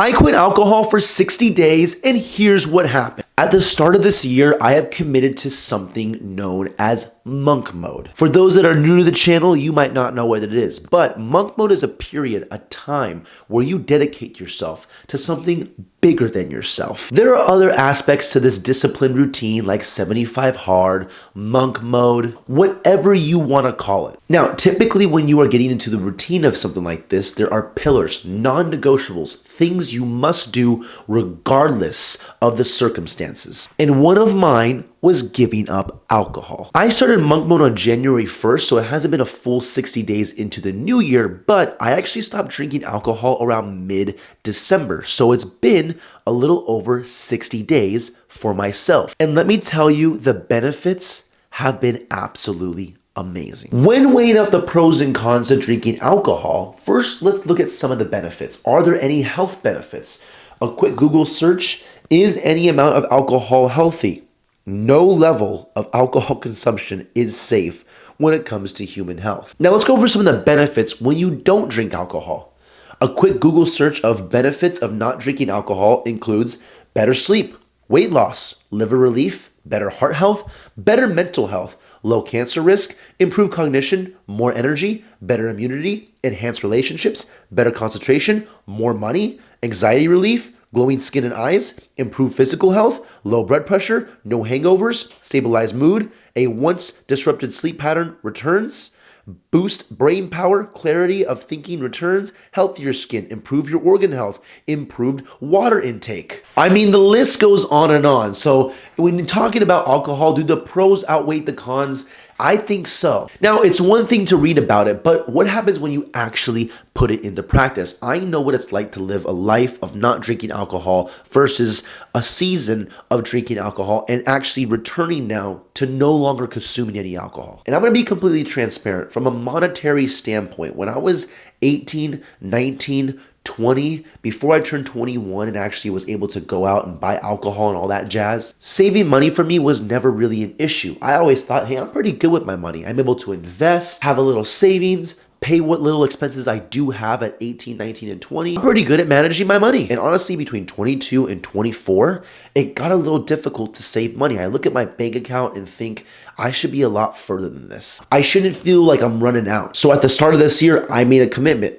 I quit alcohol for 60 days, and here's what happened. At the start of this year, I have committed to something known as monk mode. For those that are new to the channel, you might not know what it is, but monk mode is a period, a time where you dedicate yourself to something bigger than yourself. There are other aspects to this discipline routine like 75 hard, monk mode, whatever you want to call it. Now, typically when you are getting into the routine of something like this, there are pillars, non-negotiables, things you must do regardless of the circumstances. And one of mine was giving up alcohol. I started monk mode on January 1st, so it hasn't been a full 60 days into the new year, but I actually stopped drinking alcohol around mid-December. So it's been a little over 60 days for myself. And let me tell you, the benefits have been absolutely amazing. When weighing up the pros and cons of drinking alcohol, first let's look at some of the benefits. Are there any health benefits? A quick Google search, is any amount of alcohol healthy? No level of alcohol consumption is safe when it comes to human health. Now let's go over some of the benefits when you don't drink alcohol. A quick Google search of benefits of not drinking alcohol includes better sleep, weight loss, liver relief, better heart health, better mental health, low cancer risk, improved cognition, more energy, better immunity, enhanced relationships, better concentration, more money, anxiety relief, glowing skin and eyes, improved physical health, low blood pressure, no hangovers, stabilized mood, a once disrupted sleep pattern returns, boost brain power, clarity of thinking returns, healthier skin, improve your organ health, improved water intake. I mean, the list goes on and on. So when you're talking about alcohol, do the pros outweigh the cons? I think so. Now, it's one thing to read about it, but what happens when you actually put it into practice? I know what it's like to live a life of not drinking alcohol versus a season of drinking alcohol and actually returning now to no longer consuming any alcohol. And I'm going to be completely transparent from a monetary standpoint. When I was 18, 19, 20, before I turned 21 and actually was able to go out and buy alcohol and all that jazz, saving money for me was never really an issue. I always thought, hey, I'm pretty good with my money. I'm able to invest, have a little savings, pay what little expenses I do have at 18, 19, and 20. I'm pretty good at managing my money. And honestly, between 22 and 24, it got a little difficult to save money. I look at my bank account and think, I should be a lot further than this. I shouldn't feel like I'm running out. So at the start of this year, I made a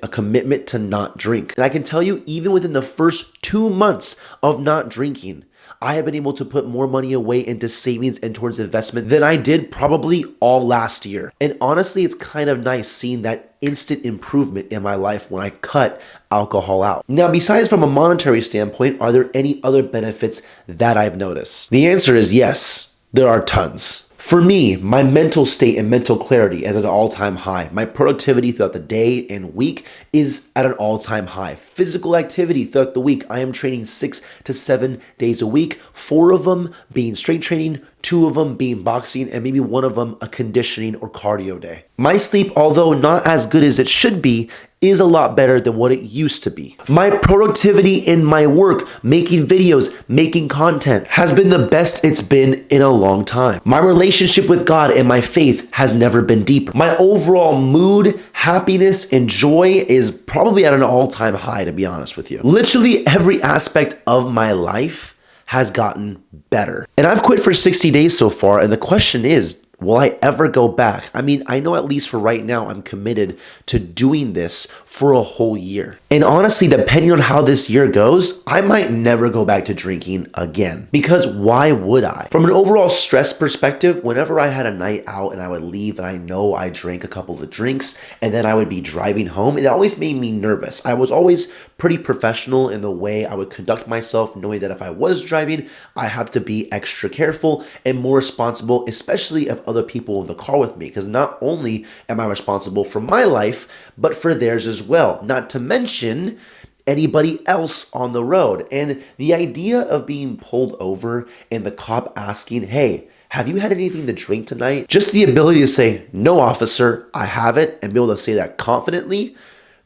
commitment to not drink. And I can tell you, even within the first 2 months of not drinking, I have been able to put more money away into savings and towards investment than I did probably all last year. And honestly, it's kind of nice seeing that instant improvement in my life when I cut alcohol out. Now, besides from a monetary standpoint, are there any other benefits that I've noticed? The answer is yes, there are tons. For me, my mental state and mental clarity is at an all-time high. My productivity throughout the day and week is at an all-time high. Physical activity throughout the week, I am training 6 to 7 days a week, 4 of them being strength training, 2 of them being boxing, and maybe 1 of them a conditioning or cardio day. My sleep, although not as good as it should be, is a lot better than what it used to be. My productivity in my work, making videos, making content, has been the best it's been in a long time. My relationship with God and my faith has never been deeper. My overall mood, happiness, and joy is probably at an all-time high, to be honest with you. Literally every aspect of my life has gotten better. And I've quit for 60 days so far, and the question is, will I ever go back? I mean, I know at least for right now, I'm committed to doing this for a whole year. And honestly, depending on how this year goes, I might never go back to drinking again. Because why would I? From an overall stress perspective, whenever I had a night out and I would leave and I know I drank a couple of drinks and then I would be driving home, it always made me nervous. I was always pretty professional in the way I would conduct myself, knowing that if I was driving, I had to be extra careful and more responsible, especially if other people in the car with me, because not only am I responsible for my life, but for theirs as well, not to mention anybody else on the road. And the idea of being pulled over and the cop asking, hey, have you had anything to drink tonight? Just the ability to say, no, officer, I haven't, and be able to say that confidently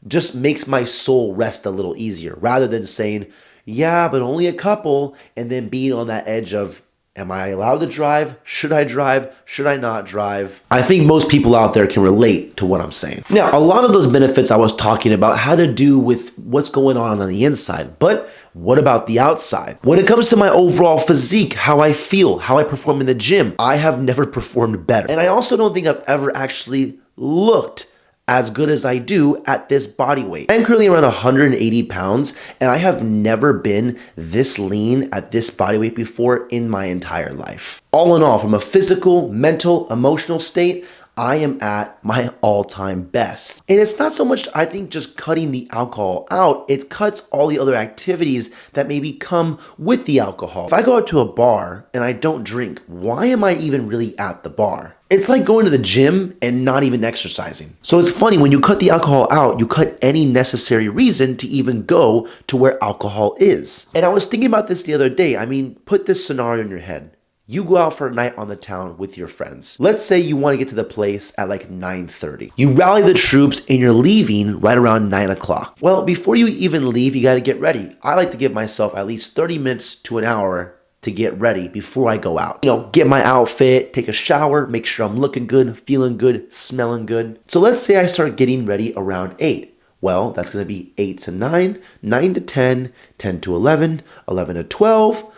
just makes my soul rest a little easier, rather than saying, yeah, but only a couple, and then being on that edge of, Am I allowed to drive? Should I drive? Should I not drive? I think most people out there can relate to what I'm saying. Now, a lot of those benefits I was talking about had to do with what's going on the inside, but what about the outside? When it comes to my overall physique, how I feel, how I perform in the gym, I have never performed better. And I also don't think I've ever actually looked as good as I do at this body weight. I'm currently around 180 pounds, and I have never been this lean at this body weight before in my entire life. All in all, from a physical, mental, emotional state, I am at my all-time best. And it's not so much, I think, just cutting the alcohol out, it cuts all the other activities that maybe come with the alcohol. If I go out to a bar and I don't drink, why am I even really at the bar? It's like going to the gym and not even exercising. So it's funny, when you cut the alcohol out, you cut any necessary reason to even go to where alcohol is. And I was thinking about this the other day. I mean, put this scenario in your head. You go out for a night on the town with your friends. Let's say you want to get to the place at like 9:30. You rally the troops and you're leaving right around 9 o'clock. Well, before you even leave, you got to get ready. I like to give myself at least 30 minutes to an hour to get ready before I go out. Get my outfit, take a shower, make sure I'm looking good, feeling good, smelling good. So let's say I start getting ready around 8. Well, that's going to be 8 to 9, 9 to 10, 10 to 11, 11 to 12,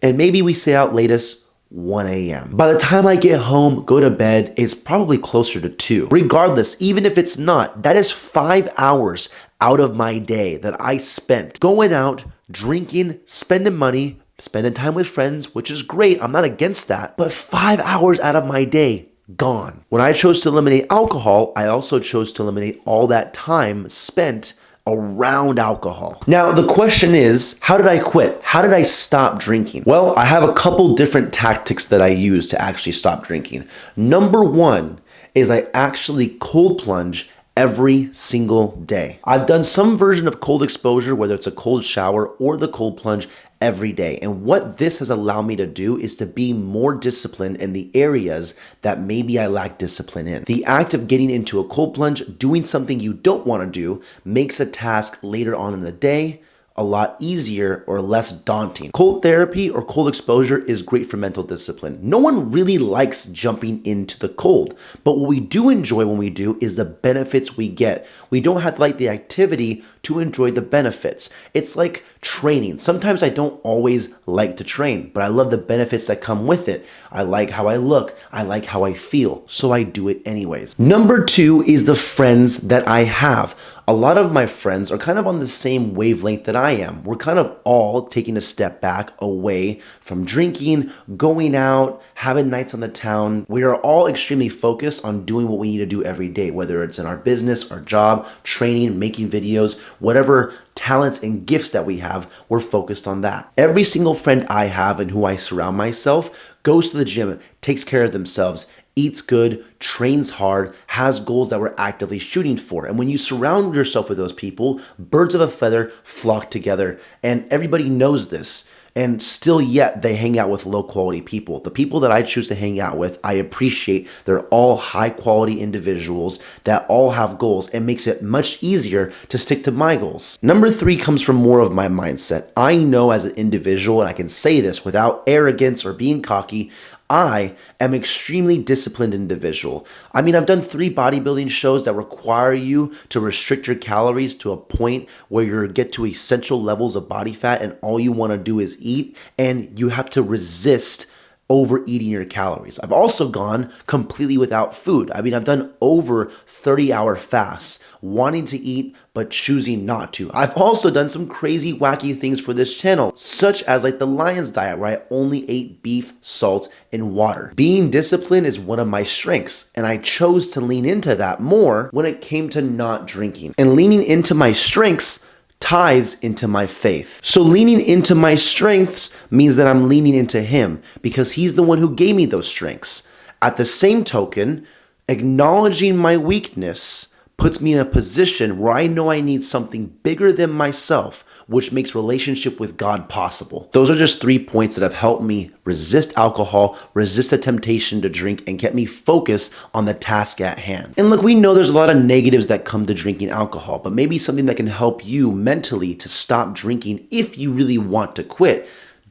and maybe we say out latest 1 a.m. By the time I get home, go to bed, it's probably closer to 2. Regardless, even if it's not, that is 5 hours out of my day that I spent going out, drinking, spending money, spending time with friends, which is great. I'm not against that. But 5 hours out of my day, gone. When I chose to eliminate alcohol, I also chose to eliminate all that time spent around alcohol. Now, the question is, how did I quit? How did I stop drinking? Well, I have a couple different tactics that I use to actually stop drinking. Number one is I actually cold plunge every single day. I've done some version of cold exposure, whether it's a cold shower or the cold plunge every day. And what this has allowed me to do is to be more disciplined in the areas that maybe I lack discipline in. The act of getting into a cold plunge, doing something you don't want to do, makes a task later on in the day a lot easier or less daunting. Cold therapy or cold exposure is great for mental discipline. No one really likes jumping into the cold, but what we do enjoy when we do is the benefits we get. We don't have to like the activity to enjoy the benefits. It's like training. Sometimes I don't always like to train, but I love the benefits that come with it. I like how I look. I like how I feel, so I do it anyways. Number two is the friends that I have. A lot of my friends are kind of on the same wavelength that I am. We're kind of all taking a step back away from drinking, going out, having nights on the town. We are all extremely focused on doing what we need to do every day, whether it's in our business, our job, training, making videos, whatever talents and gifts that we have, we're focused on that. Every single friend I have and who I surround myself goes to the gym, takes care of themselves, eats good, trains hard, has goals that we're actively shooting for. And when you surround yourself with those people, birds of a feather flock together. And everybody knows this. And still yet they hang out with low quality people. The people that I choose to hang out with, I appreciate. They're all high quality individuals that all have goals, and makes it much easier to stick to my goals. Number three comes from more of my mindset. I know as an individual, and I can say this without arrogance or being cocky, I am an extremely disciplined individual. I mean, I've done 3 bodybuilding shows that require you to restrict your calories to a point where you get to essential levels of body fat and all you want to do is eat, and you have to resist overeating your calories. I've also gone completely without food. I mean, I've done over 30-hour fasts, wanting to eat but choosing not to. I've also done some crazy wacky things for this channel, such as like the Lion's Diet, where I only ate beef, salt, and water. Being disciplined is one of my strengths, and I chose to lean into that more when it came to not drinking. And leaning into my strengths ties into my faith. So leaning into my strengths means that I'm leaning into him because he's the one who gave me those strengths. At the same token, acknowledging my weakness puts me in a position where I know I need something bigger than myself, which makes relationship with God possible. Those are just 3 points that have helped me resist alcohol, resist the temptation to drink, and kept me focused on the task at hand. And look, we know there's a lot of negatives that come to drinking alcohol, but maybe something that can help you mentally to stop drinking if you really want to quit.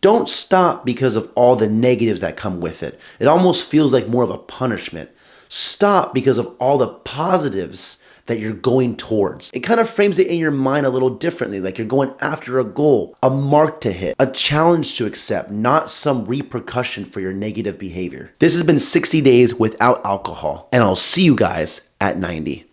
Don't stop because of all the negatives that come with it. It almost feels like more of a punishment. Stop because of all the positives that you're going towards. It kind of frames it in your mind a little differently, like you're going after a goal, a mark to hit, a challenge to accept, not some repercussion for your negative behavior. This has been 60 days without alcohol, and I'll see you guys at 90.